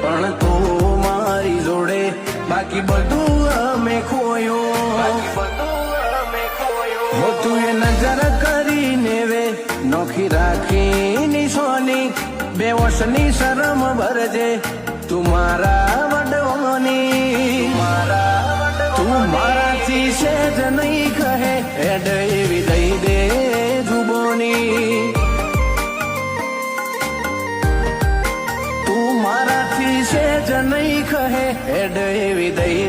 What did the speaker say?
પણ તું મારી જોડે બાકી બધું અમે ખોયું હો તું એ નજર કરીને વે નોખી રાખીની સોની બેવશની શરમ ભરજે તું મારા વડવાની તું મારાથી સેજ નહીં કહે એડ એવી દઈ દે જુબોની તું મારાથી સેજ નહીં કહે એડ એવી દઈ